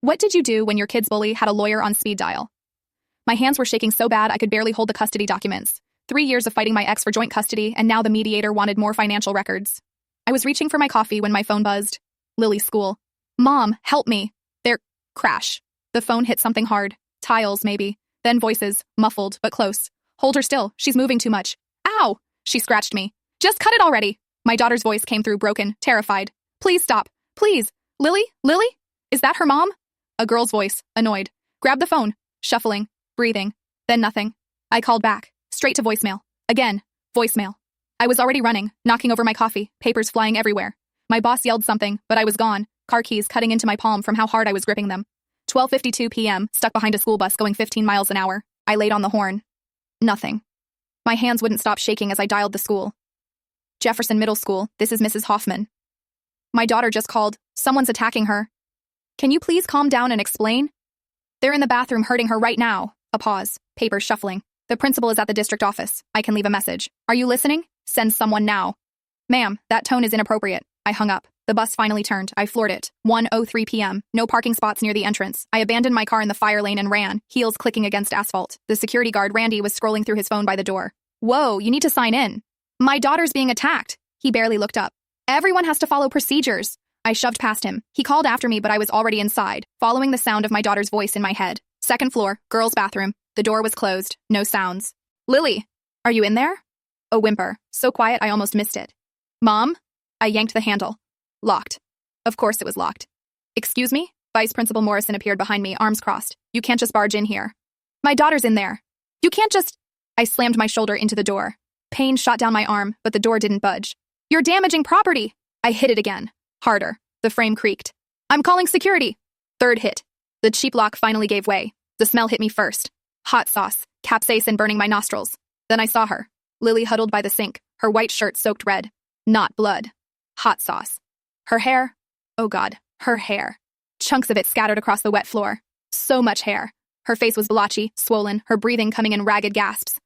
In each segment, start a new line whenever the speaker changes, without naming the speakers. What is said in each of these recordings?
What did you do when your kid's bully had a lawyer on speed dial? My hands were shaking so bad I could barely hold the custody documents. 3 years of fighting my ex for joint custody, and now the mediator wanted more financial records. I was reaching for my coffee when my phone buzzed. Lily's school. Mom, help me. There. Crash. The phone hit something hard. Tiles, maybe. Then voices, muffled, but close. Hold her still. She's moving too much. Ow! She scratched me. Just cut it already. My daughter's voice came through broken, terrified. Please stop. Please. Lily? Lily? Is that her mom? A girl's voice, annoyed. Grab the phone. Shuffling. Breathing. Then nothing. I called back. Straight to voicemail. Again. Voicemail. I was already running, knocking over my coffee, papers flying everywhere. My boss yelled something, but I was gone, car keys cutting into my palm from how hard I was gripping them. 12:52 p.m., stuck behind a school bus going 15 miles an hour. I laid on the horn. Nothing. My hands wouldn't stop shaking as I dialed the school. Jefferson Middle School, this is Mrs. Hoffman. My daughter just called. Someone's attacking her. Can you please calm down and explain? They're in the bathroom hurting her right now. A pause. Papers shuffling. The principal is at the district office. I can leave a message. Are you listening? Send someone now. Ma'am, that tone is inappropriate. I hung up. The bus finally turned. I floored it. 1:03 p.m. No parking spots near the entrance. I abandoned my car in the fire lane and ran, heels clicking against asphalt. The security guard, Randy, was scrolling through his phone by the door. Whoa, you need to sign in. My daughter's being attacked. He barely looked up. Everyone has to follow procedures. I shoved past him. He called after me, but I was already inside, following the sound of my daughter's voice in my head. Second floor, girls' bathroom. The door was closed. No sounds. Lily, are you in there? A whimper. So quiet I almost missed it. Mom? I yanked the handle. Locked. Of course it was locked. Excuse me? Vice Principal Morrison appeared behind me, arms crossed. You can't just barge in here. My daughter's in there. You can't just... I slammed my shoulder into the door. Pain shot down my arm, but the door didn't budge. You're damaging property! I hit it again. Harder. The frame creaked. I'm calling security. Third hit. The cheap lock finally gave way. The smell hit me first. Hot sauce. Capsaicin burning my nostrils. Then I saw her. Lily huddled by the sink, her white shirt soaked red. Not blood. Hot sauce. Her hair. Oh God, her hair. Chunks of it scattered across the wet floor. So much hair. Her face was blotchy, swollen, her breathing coming in ragged gasps.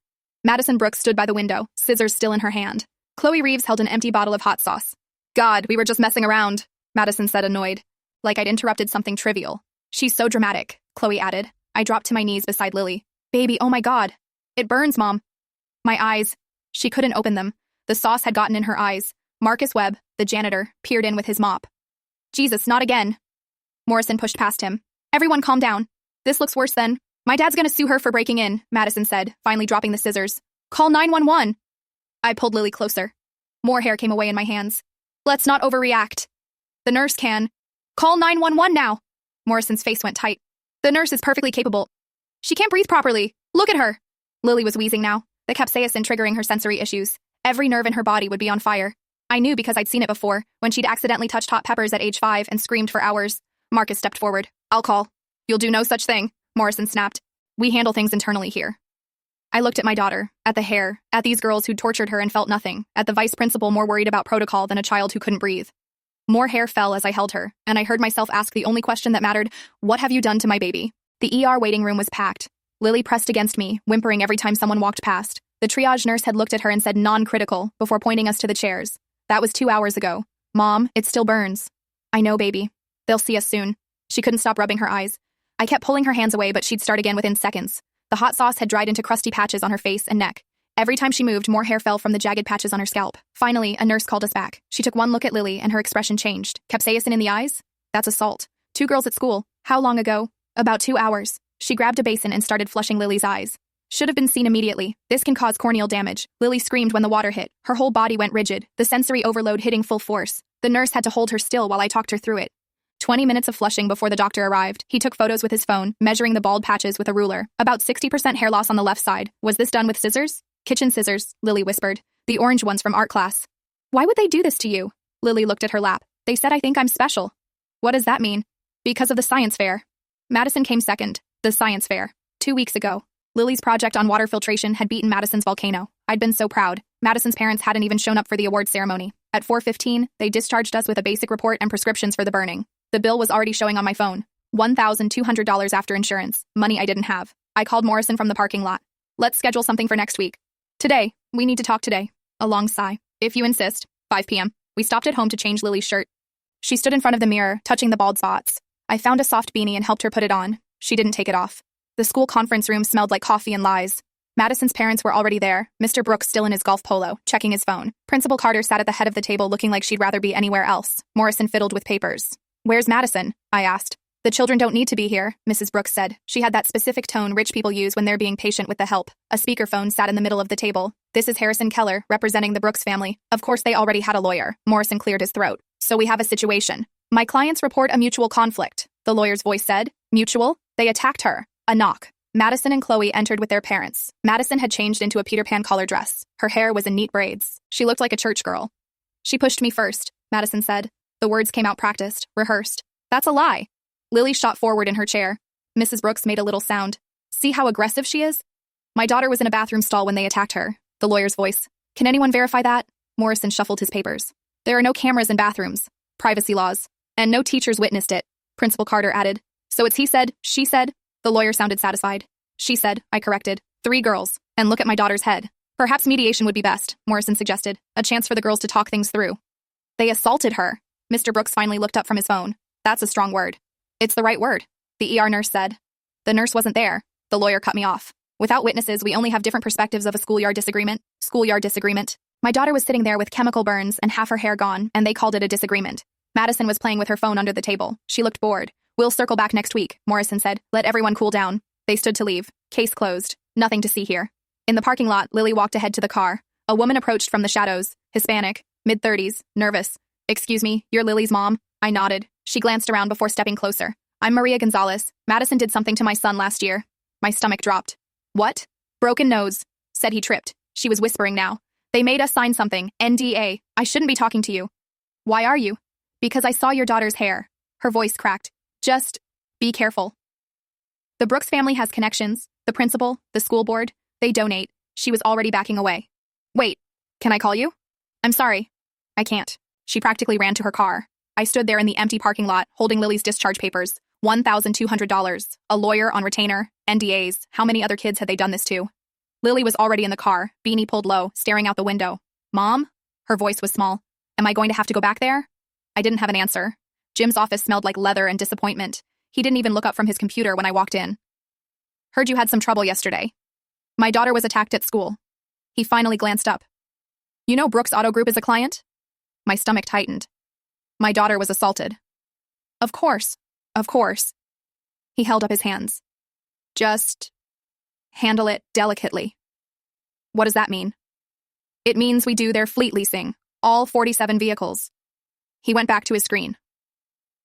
Madison Brooks stood by the window, scissors still in her hand. Chloe Reeves held an empty bottle of hot sauce. God, we were just messing around, Madison said, annoyed. Like I'd interrupted something trivial. She's so dramatic, Chloe added. I dropped to my knees beside Lily. Baby, oh my God. It burns, Mom. My eyes. She couldn't open them. The sauce had gotten in her eyes. Marcus Webb, the janitor, peered in with his mop. Jesus, not again. Morrison pushed past him. Everyone calm down. This looks worse than... My dad's gonna sue her for breaking in, Madison said, finally dropping the scissors. Call 911. I pulled Lily closer. More hair came away in my hands. Let's not overreact. The nurse can. Call 911 now. Morrison's face went tight. The nurse is perfectly capable. She can't breathe properly. Look at her. Lily was wheezing now, the capsaicin triggering her sensory issues. Every nerve in her body would be on fire. I knew because I'd seen it before, when she'd accidentally touched hot peppers at age 5 and screamed for hours. Marcus stepped forward. I'll call. You'll do no such thing, Morrison snapped. We handle things internally here. I looked at my daughter, at the hair, at these girls who'd tortured her and felt nothing, at the vice principal more worried about protocol than a child who couldn't breathe. More hair fell as I held her, and I heard myself ask the only question that mattered, what have you done to my baby? The ER waiting room was packed. Lily pressed against me, whimpering every time someone walked past. The triage nurse had looked at her and said non-critical before pointing us to the chairs. That was 2 hours ago. Mom, it still burns. I know, baby. They'll see us soon. She couldn't stop rubbing her eyes. I kept pulling her hands away, but she'd start again within seconds. The hot sauce had dried into crusty patches on her face and neck. Every time she moved, more hair fell from the jagged patches on her scalp. Finally, a nurse called us back. She took one look at Lily, and her expression changed. Capsaicin in the eyes? That's assault. 2 girls at school. How long ago? About 2 hours. She grabbed a basin and started flushing Lily's eyes. Should have been seen immediately. This can cause corneal damage. Lily screamed when the water hit. Her whole body went rigid, the sensory overload hitting full force. The nurse had to hold her still while I talked her through it. 20 minutes of flushing before the doctor arrived. He took photos with his phone, measuring the bald patches with a ruler. About 60% hair loss on the left side. Was this done with scissors? Kitchen scissors, Lily whispered. The orange ones from art class. Why would they do this to you? Lily looked at her lap. They said I think I'm special. What does that mean? Because of the science fair. Madison came second. The science fair. 2 weeks ago. Lily's project on water filtration had beaten Madison's volcano. I'd been so proud. Madison's parents hadn't even shown up for the award ceremony. At 4:15, they discharged us with a basic report and prescriptions for the burning. The bill was already showing on my phone. $1,200 after insurance. Money I didn't have. I called Morrison from the parking lot. Let's schedule something for next week. Today. We need to talk today. A long sigh. If you insist. 5 p.m. We stopped at home to change Lily's shirt. She stood in front of the mirror, touching the bald spots. I found a soft beanie and helped her put it on. She didn't take it off. The school conference room smelled like coffee and lies. Madison's parents were already there, Mr. Brooks still in his golf polo, checking his phone. Principal Carter sat at the head of the table looking like she'd rather be anywhere else. Morrison fiddled with papers. "Where's Madison?" I asked. "The children don't need to be here," Mrs. Brooks said. She had that specific tone rich people use when they're being patient with the help. A speakerphone sat in the middle of the table. "This is Harrison Keller, representing the Brooks family. Of course they already had a lawyer." Morrison cleared his throat. "So we have a situation. My clients report a mutual conflict," the lawyer's voice said. "Mutual? They attacked her." A knock. Madison and Chloe entered with their parents. Madison had changed into a Peter Pan collar dress. Her hair was in neat braids. She looked like a church girl. "She pushed me first," Madison said. The words came out practiced, rehearsed. "That's a lie." Lily shot forward in her chair. Mrs. Brooks made a little sound. "See how aggressive she is?" "My daughter was in a bathroom stall when they attacked her," the lawyer's voice. "Can anyone verify that?" Morrison shuffled his papers. "There are no cameras in bathrooms. Privacy laws. And no teachers witnessed it," Principal Carter added. "So it's he said, she said?" The lawyer sounded satisfied. "She said," I corrected. "3 girls. And look at my daughter's head." "Perhaps mediation would be best," Morrison suggested. "A chance for the girls to talk things through." "They assaulted her." Mr. Brooks finally looked up from his phone. "That's a strong word." "It's the right word," the ER nurse said. "The nurse wasn't there." The lawyer cut me off. "Without witnesses, we only have different perspectives of a schoolyard disagreement." Schoolyard disagreement. My daughter was sitting there with chemical burns and half her hair gone, and they called it a disagreement. Madison was playing with her phone under the table. She looked bored. "We'll circle back next week," Morrison said. "Let everyone cool down." They stood to leave. Case closed. Nothing to see here. In the parking lot, Lily walked ahead to the car. A woman approached from the shadows. Hispanic, mid-30s, nervous. "Excuse me, you're Lily's mom?" I nodded. She glanced around before stepping closer. "I'm Maria Gonzalez. Madison did something to my son last year." My stomach dropped. "What?" "Broken nose," said he tripped. She was whispering now. "They made us sign something. NDA. I shouldn't be talking to you." "Why are you?" "Because I saw your daughter's hair." Her voice cracked. "Just be careful." The Brooks family has connections. The principal, the school board, they donate. She was already backing away. "Wait, can I call you?" "I'm sorry. I can't." She practically ran to her car. I stood there in the empty parking lot, holding Lily's discharge papers. $1,200. A lawyer on retainer. NDAs. How many other kids had they done this to? Lily was already in the car, beanie pulled low, staring out the window. "Mom?" Her voice was small. "Am I going to have to go back there?" I didn't have an answer. Jim's office smelled like leather and disappointment. He didn't even look up from his computer when I walked in. "Heard you had some trouble yesterday." "My daughter was attacked at school." He finally glanced up. "You know Brooks Auto Group is a client?" My stomach tightened. "My daughter was assaulted." Of course. Of course." He held up his hands. "Just handle it delicately." "What does that mean?" "It means we do their fleet leasing, all 47 vehicles." He went back to his screen.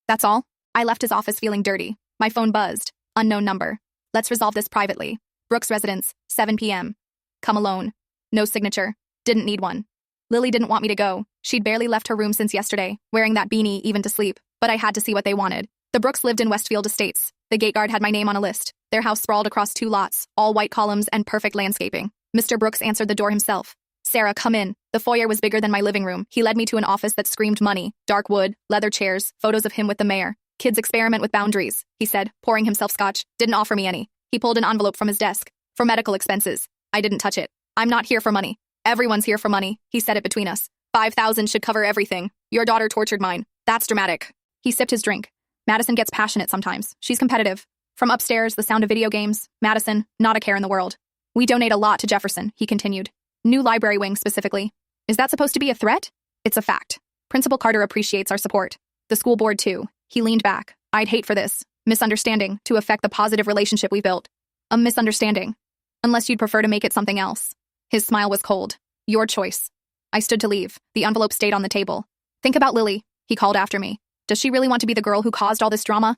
"That's all?" I left his office feeling dirty. My phone buzzed. Unknown number. "Let's resolve this privately. Brooks residence, 7 p.m. Come alone. No signature. Didn't need one." Lily didn't want me to go. She'd barely left her room since yesterday, wearing that beanie even to sleep. But I had to see what they wanted. The Brooks lived in Westfield Estates. The gate guard had my name on a list. Their house sprawled across 2 lots, all white columns and perfect landscaping. Mr. Brooks answered the door himself. "Sarah, come in." The foyer was bigger than my living room. He led me to an office that screamed money. Dark wood, leather chairs, photos of him with the mayor. "Kids experiment with boundaries," he said, pouring himself scotch. Didn't offer me any. He pulled an envelope from his desk. "For medical expenses." I didn't touch it. "I'm not here for money." "Everyone's here for money," he said it between us. 5,000 should cover everything. Your daughter tortured mine. That's dramatic." He sipped his drink. "Madison gets passionate sometimes. She's competitive." From upstairs, the sound of video games. Madison, not a care in the world. "We donate a lot to Jefferson," he continued. "New library wing specifically." "Is that supposed to be a threat?" "It's a fact. Principal Carter appreciates our support. The school board too." He leaned back. "I'd hate for this misunderstanding to affect the positive relationship we built." "A misunderstanding? Unless you'd prefer to make it something else." His smile was cold. "Your choice." I stood to leave. The envelope stayed on the table. "Think about Lily," he called after me. "Does she really want to be the girl who caused all this drama?"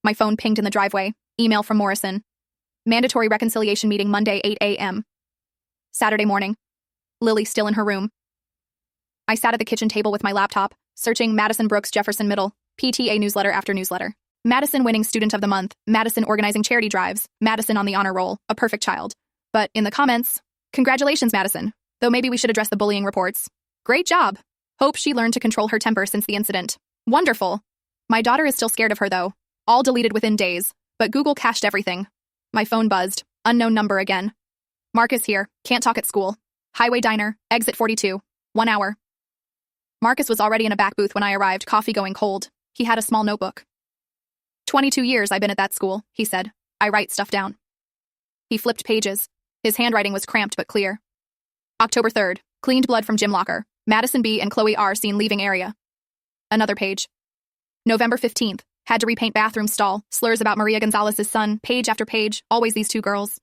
My phone pinged in the driveway. Email from Morrison. "Mandatory reconciliation meeting Monday, 8 a.m. Saturday morning. Lily still in her room. I sat at the kitchen table with my laptop, searching Madison Brooks Jefferson Middle, PTA newsletter after newsletter. Madison winning Student of the Month, Madison organizing charity drives, Madison on the honor roll, a perfect child. But in the comments, "Congratulations, Madison. Though maybe we should address the bullying reports. Great job. Hope she learned to control her temper since the incident. Wonderful. My daughter is still scared of her though. All deleted within days, but Google cached everything." My phone buzzed. Unknown number again. "Marcus here. Can't talk at school. Highway Diner, exit 42. 1 hour." Marcus was already in a back booth when I arrived, coffee going cold. He had a small notebook. 22 years I've been at that school, he said. I write stuff down. He flipped pages. His handwriting was cramped but clear. October 3rd, cleaned blood from gym locker. Madison B. and Chloe R. seen leaving area. Another page. November 15th, had to repaint bathroom stall. Slurs about Maria Gonzalez's son, page after page, always these two girls.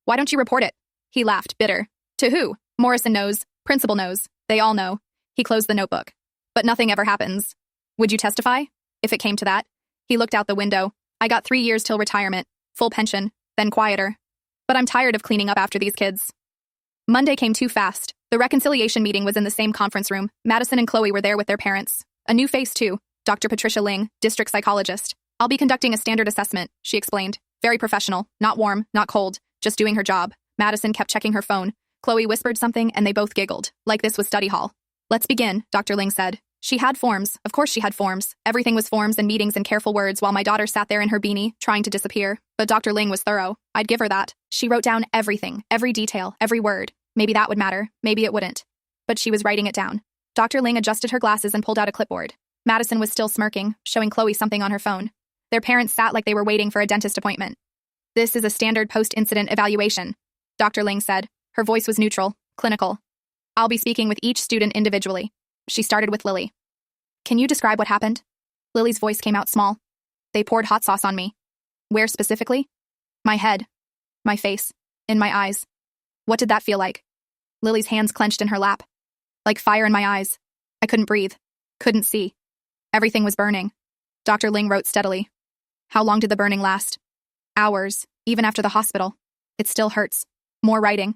Why don't you report it? He laughed, bitter. To who? Morrison knows. Principal knows. They all know. He closed the notebook. But nothing ever happens. Would you testify? If it came to that. He looked out the window. I got 3 years till retirement. Full pension. Then quieter. But I'm tired of cleaning up after these kids. Monday came too fast. The reconciliation meeting was in the same conference room. Madison and Chloe were there with their parents. A new face, too. Dr. Patricia Ling, district psychologist. I'll be conducting a standard assessment, she explained. Very professional. Not warm, not cold. Just doing her job. Madison kept checking her phone. Chloe whispered something, and they both giggled. Like this was study hall. Let's begin, Dr. Ling said. She had forms. Of course she had forms. Everything was forms and meetings and careful words while my daughter sat there in her beanie, trying to disappear. But Dr. Ling was thorough. I'd give her that. She wrote down everything, every detail, every word. Maybe that would matter. Maybe it wouldn't. But she was writing it down. Dr. Ling adjusted her glasses and pulled out a clipboard. Madison was still smirking, showing Chloe something on her phone. Their parents sat like they were waiting for a dentist appointment. This is a standard post-incident evaluation, Dr. Ling said. Her voice was neutral, clinical. I'll be speaking with each student individually. She started with Lily. Can you describe what happened? Lily's voice came out small. They poured hot sauce on me. Where specifically? My head. My face. In my eyes. What did that feel like? Lily's hands clenched in her lap. Like fire in my eyes. I couldn't breathe. Couldn't see. Everything was burning. Dr. Ling wrote steadily. How long did the burning last? Hours, even after the hospital. It still hurts. More writing.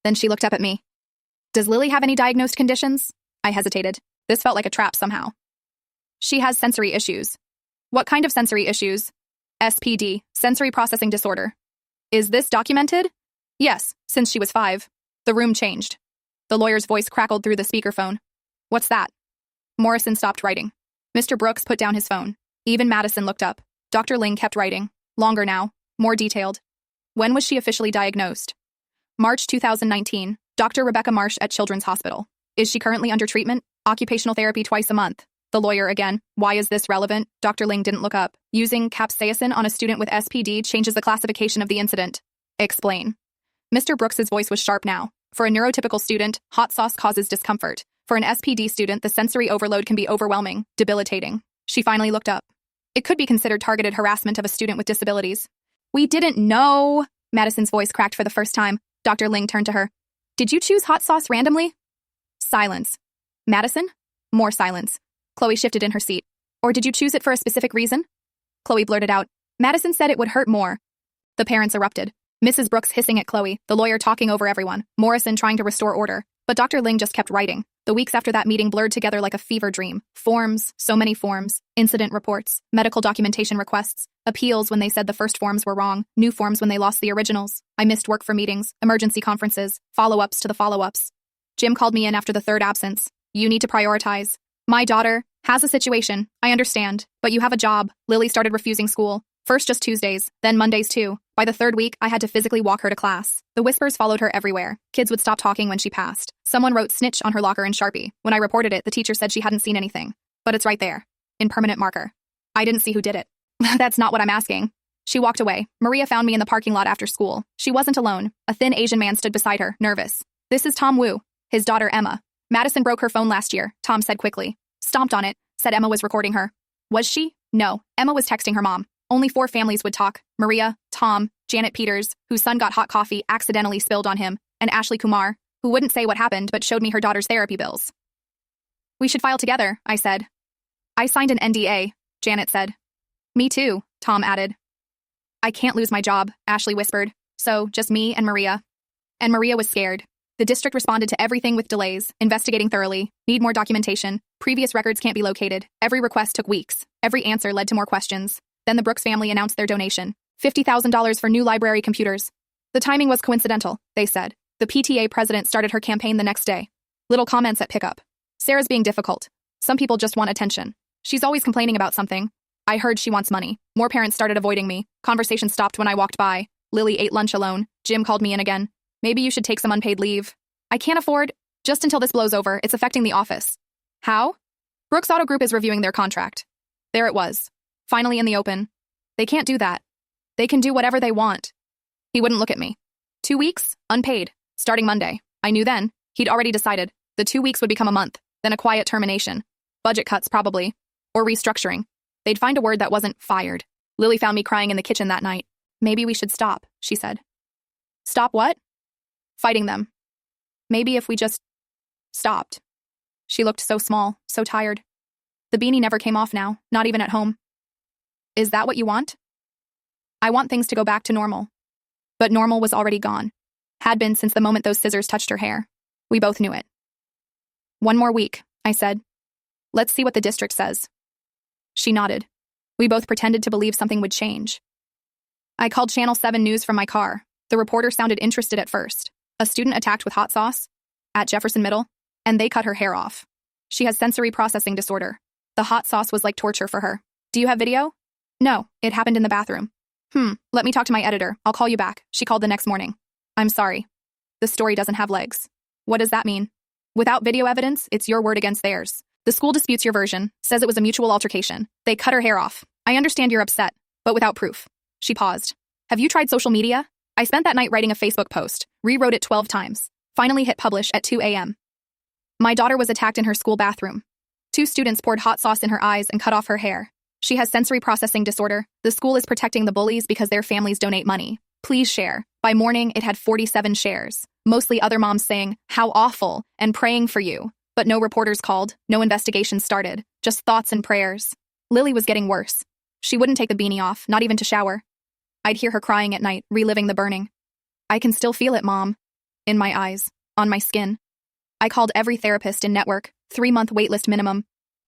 Then she looked up at me. Does Lily have any diagnosed conditions? I hesitated. This felt like a trap somehow. She has sensory issues. What kind of sensory issues? SPD, sensory processing disorder. Is this documented? Yes, since she was 5. The room changed. The lawyer's voice crackled through the speakerphone. What's that? Morrison stopped writing. Mr. Brooks put down his phone. Even Madison looked up. Dr. Ling kept writing. Longer now. More detailed. When was she officially diagnosed? March 2019. Dr. Rebecca Marsh at Children's Hospital. Is she currently under treatment? Occupational therapy twice a month. The lawyer again. Why is this relevant? Dr. Ling didn't look up. Using capsaicin on a student with SPD changes the classification of the incident. Explain. Mr. Brooks's voice was sharp now. For a neurotypical student, hot sauce causes discomfort. For an SPD student, the sensory overload can be overwhelming, debilitating. She finally looked up. It could be considered targeted harassment of a student with disabilities. We didn't know. Madison's voice cracked for the first time. Dr. Ling turned to her. Did you choose hot sauce randomly? Silence. Madison? More silence. Chloe shifted in her seat. Or did you choose it for a specific reason? Chloe blurted out. Madison said it would hurt more. The parents erupted. Mrs. Brooks hissing at Chloe, the lawyer talking over everyone, Morrison trying to restore order. But Dr. Ling just kept writing. The weeks after that meeting blurred together like a fever dream. Forms, so many forms, incident reports, medical documentation requests, appeals when they said the first forms were wrong, new forms when they lost the originals. I missed work for meetings, emergency conferences, follow-ups to the follow-ups. Jim called me in after the 3rd absence. You need to prioritize. My daughter has a situation, I understand, but you have a job. Lily started refusing school. First just Tuesdays, then Mondays too. By the 3rd week, I had to physically walk her to class. The whispers followed her everywhere. Kids would stop talking when she passed. Someone wrote snitch on her locker in Sharpie. When I reported it, the teacher said she hadn't seen anything. But it's right there. In permanent marker. I didn't see who did it. That's not what I'm asking. She walked away. Maria found me in the parking lot after school. She wasn't alone. A thin Asian man stood beside her, nervous. This is Tom Wu. His daughter, Emma. Madison broke her phone last year, Tom said quickly. Stomped on it, said Emma was recording her. Was she? No. Emma was texting her mom. Only 4 families would talk. Maria, Tom, Janet Peters, whose son got hot coffee accidentally spilled on him, and Ashley Kumar, who wouldn't say what happened but showed me her daughter's therapy bills. We should file together, I said. I signed an NDA, Janet said. Me too, Tom added. I can't lose my job, Ashley whispered. So, just me and Maria. And Maria was scared. The district responded to everything with delays, investigating thoroughly, need more documentation, previous records can't be located. Every request took weeks. Every answer led to more questions. Then the Brooks family announced their donation. $50,000 for new library computers. The timing was coincidental, they said. The PTA president started her campaign the next day. Little comments at pickup. Sarah's being difficult. Some people just want attention. She's always complaining about something. I heard she wants money. More parents started avoiding me. Conversation stopped when I walked by. Lily ate lunch alone. Jim called me in again. Maybe you should take some unpaid leave. I can't afford. Just until this blows over, it's affecting the office. How? Brooks Auto Group is reviewing their contract. There it was. Finally in the open. They can't do that. They can do whatever they want. He wouldn't look at me. 2 weeks, unpaid, starting Monday. I knew then. He'd already decided. The 2 weeks would become a month, then a quiet termination. Budget cuts, probably. Or restructuring. They'd find a word that wasn't fired. Lily found me crying in the kitchen that night. Maybe we should stop, she said. Stop what? Fighting them. Maybe if we just stopped. She looked so small, so tired. The beanie never came off now, not even at home. Is that what you want? I want things to go back to normal. But normal was already gone. Had been since the moment those scissors touched her hair. We both knew it. 1 more week, I said. Let's see what the district says. She nodded. We both pretended to believe something would change. I called Channel 7 News from my car. The reporter sounded interested at first. A student attacked with hot sauce at Jefferson Middle, and they cut her hair off. She has sensory processing disorder. The hot sauce was like torture for her. Do you have video? No, it happened in the bathroom. Let me talk to my editor. I'll call you back. She called the next morning. I'm sorry. The story doesn't have legs. What does that mean? Without video evidence, it's your word against theirs. The school disputes your version, says it was a mutual altercation. They cut her hair off. I understand you're upset, but without proof. She paused. Have you tried social media? I spent that night writing a Facebook post, rewrote it 12 times, finally hit publish at 2 a.m. My daughter was attacked in her school bathroom. 2 students poured hot sauce in her eyes and cut off her hair. She has sensory processing disorder. The school is protecting the bullies because their families donate money. Please share. By morning, it had 47 shares. Mostly other moms saying, how awful, and praying for you. But no reporters called, no investigation started, just thoughts and prayers. Lily was getting worse. She wouldn't take the beanie off, not even to shower. I'd hear her crying at night, reliving the burning. I can still feel it, Mom. In my eyes, on my skin. I called every therapist in network, 3-month waitlist minimum.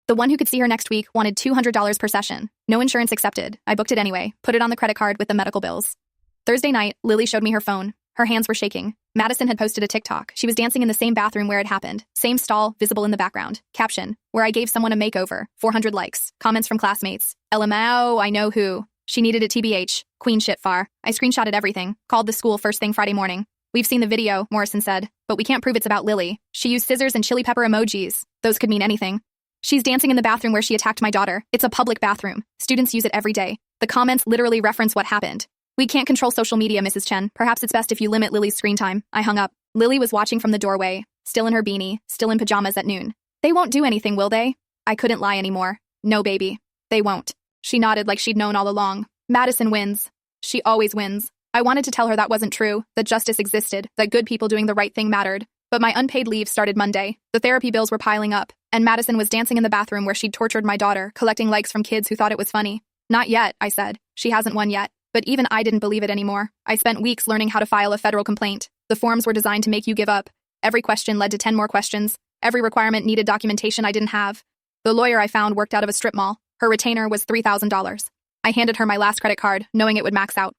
The one who could see her next week wanted $200 per session. No insurance accepted. I booked it anyway, put it on the credit card with the medical bills. Thursday night, Lily showed me her phone. Her hands were shaking. Madison had posted a TikTok. She was dancing in the same bathroom where it happened. Same stall, visible in the background. Caption, where I gave someone a makeover. 400 likes. Comments from classmates. LMAO, I know who. She needed it TBH. Queen shit far. I screenshotted everything. Called the school first thing Friday morning. We've seen the video, Morrison said, but we can't prove it's about Lily. She used scissors and chili pepper emojis. Those could mean anything. She's dancing in the bathroom where she attacked my daughter. It's a public bathroom. Students use it every day. The comments literally reference what happened. We can't control social media, Mrs. Chen. Perhaps it's best if you limit Lily's screen time. I hung up. Lily was watching from the doorway, still in her beanie, still in pajamas at noon. They won't do anything, will they? I couldn't lie anymore. No, baby. They won't. She nodded like she'd known all along. Madison wins. She always wins. I wanted to tell her that wasn't true, that justice existed, that good people doing the right thing mattered. But my unpaid leave started Monday. The therapy bills were piling up, and Madison was dancing in the bathroom where she'd tortured my daughter, collecting likes from kids who thought it was funny. Not yet, I said. She hasn't won yet. But even I didn't believe it anymore. I spent weeks learning how to file a federal complaint. The forms were designed to make you give up. Every question led to 10 more questions. Every requirement needed documentation I didn't have. The lawyer I found worked out of a strip mall. Her retainer was $3,000. I handed her my last credit card, knowing it would max out.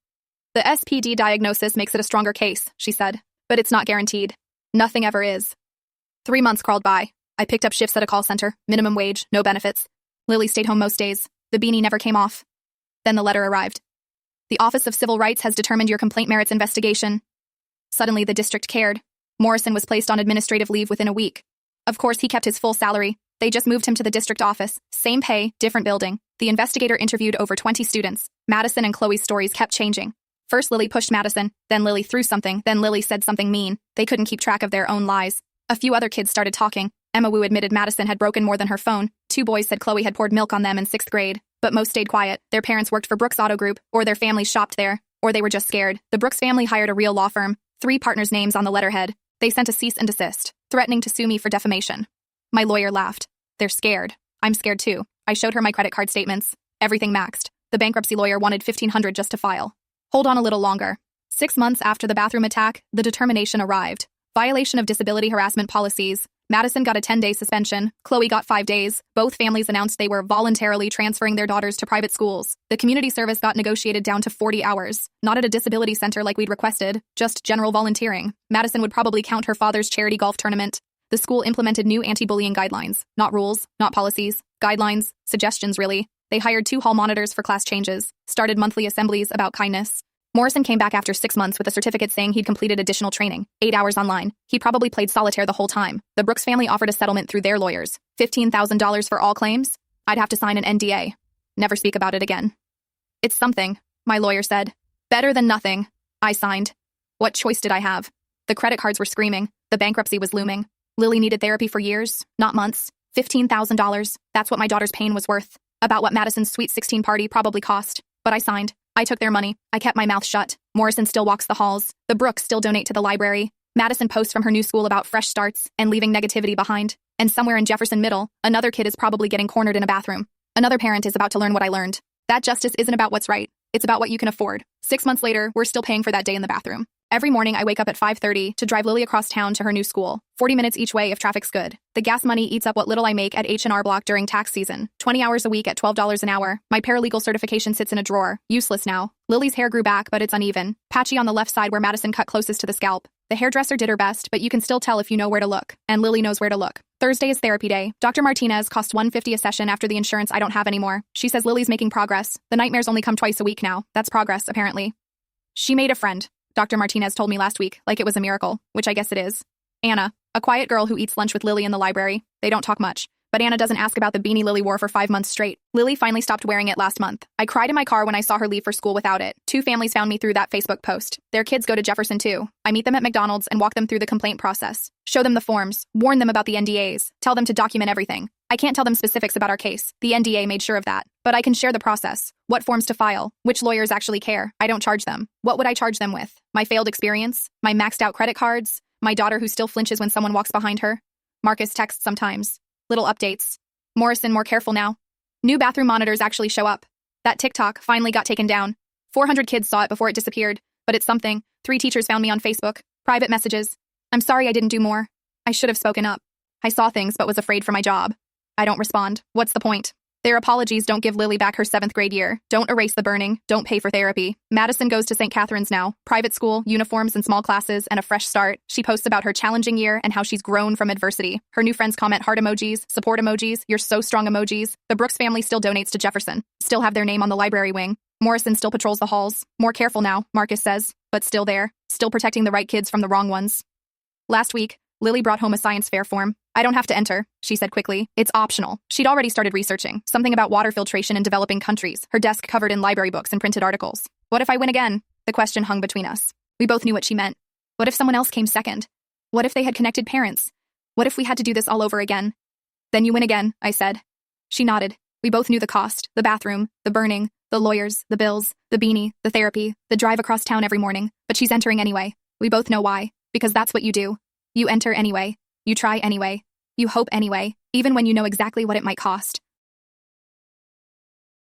The SPD diagnosis makes it a stronger case, she said. But it's not guaranteed. Nothing ever is. 3 months crawled by. I picked up shifts at a call center, minimum wage, no benefits. Lily stayed home most days. The beanie never came off. Then the letter arrived. The Office of Civil Rights has determined your complaint merits investigation. Suddenly, the district cared. Morrison was placed on administrative leave within a week. Of course, he kept his full salary. They just moved him to the district office. Same pay, different building. The investigator interviewed over 20 students. Madison and Chloe's stories kept changing. First, Lily pushed Madison, then Lily threw something, then Lily said something mean. They couldn't keep track of their own lies. A few other kids started talking. Emma Wu admitted Madison had broken more than her phone. 2 boys said Chloe had poured milk on them in 6th grade. But most stayed quiet. Their parents worked for Brooks Auto Group, or their families shopped there, or they were just scared. The Brooks family hired a real law firm. 3 partners' names on the letterhead. They sent a cease and desist, threatening to sue me for defamation. My lawyer laughed. They're scared. I'm scared too. I showed her my credit card statements. Everything maxed. The bankruptcy lawyer wanted $1,500 just to file. Hold on a little longer. 6 months after the bathroom attack, the determination arrived. Violation of disability harassment policies. Madison got a 10-day suspension. Chloe got 5 days. Both families announced they were voluntarily transferring their daughters to private schools. The community service got negotiated down to 40 hours. Not at a disability center like we'd requested, just general volunteering. Madison would probably count her father's charity golf tournament. The school implemented new anti-bullying guidelines. Not rules, not policies. Guidelines, suggestions really. They hired 2 hall monitors for class changes. Started monthly assemblies about kindness. Morrison came back after 6 months with a certificate saying he'd completed additional training, 8 hours online. He probably played solitaire the whole time. The Brooks family offered a settlement through their lawyers. $15,000 for all claims? I'd have to sign an NDA. never speak about it again. It's something, my lawyer said. Better than nothing. I signed. What choice did I have? The credit cards were screaming. The bankruptcy was looming. Lily needed therapy for years, not months. $15,000. That's what my daughter's pain was worth. About what Madison's Sweet 16 party probably cost. But I signed. I took their money. I kept my mouth shut. Morrison still walks the halls. The Brooks still donate to the library. Madison posts from her new school about fresh starts and leaving negativity behind. And somewhere in Jefferson Middle, another kid is probably getting cornered in a bathroom. Another parent is about to learn what I learned. That justice isn't about what's right. It's about what you can afford. 6 months later, we're still paying for that day in the bathroom. Every morning, I wake up at 5:30 to drive Lily across town to her new school. 40 minutes each way if traffic's good. The gas money eats up what little I make at H&R Block during tax season. 20 hours a week at $12 an hour. My paralegal certification sits in a drawer. Useless now. Lily's hair grew back, but it's uneven. Patchy on the left side where Madison cut closest to the scalp. The hairdresser did her best, but you can still tell if you know where to look. And Lily knows where to look. Thursday is therapy day. Dr. Martinez costs $150 a session after the insurance I don't have anymore. She says Lily's making progress. The nightmares only come twice a week now. That's progress, apparently. She made a friend. Dr. Martinez told me last week, like it was a miracle, which I guess it is. Anna, a quiet girl who eats lunch with Lily in the library. They don't talk much. But Anna doesn't ask about the beanie Lily wore for 5 months straight. Lily finally stopped wearing it last month. I cried in my car when I saw her leave for school without it. 2 families found me through that Facebook post. Their kids go to Jefferson too. I meet them at McDonald's and walk them through the complaint process. Show them the forms. Warn them about the NDAs. Tell them to document everything. I can't tell them specifics about our case. The NDA made sure of that. But I can share the process. What forms to file. Which lawyers actually care. I don't charge them. What would I charge them with? My failed experience? My maxed out credit cards? My daughter who still flinches when someone walks behind her? Marcus texts sometimes. Little updates. Morrison more careful now. New bathroom monitors actually show up. That TikTok finally got taken down. 400 kids saw it before it disappeared. But it's something. 3 teachers found me on Facebook. Private messages. I'm sorry I didn't do more. I should have spoken up. I saw things but was afraid for my job. I don't respond. What's the point? Their apologies don't give Lily back her 7th grade year. Don't erase the burning. Don't pay for therapy. Madison goes to St. Catherine's now. Private school, uniforms and small classes, and a fresh start. She posts about her challenging year and how she's grown from adversity. Her new friends comment heart emojis, support emojis, you're so strong emojis. The Brooks family still donates to Jefferson. Still have their name on the library wing. Morrison still patrols the halls. More careful now, Marcus says. But still there. Still protecting the right kids from the wrong ones. Last week, Lily brought home a science fair form. I don't have to enter, she said quickly. It's optional. She'd already started researching. Something about water filtration in developing countries. Her desk covered in library books and printed articles. What if I win again? The question hung between us. We both knew what she meant. What if someone else came second? What if they had connected parents? What if we had to do this all over again? Then you win again, I said. She nodded. We both knew the cost. The bathroom, the burning, the lawyers, the bills, the beanie, the therapy, the drive across town every morning. But she's entering anyway. We both know why. Because that's what you do. You enter anyway. You try anyway. You hope anyway, even when you know exactly what it might cost.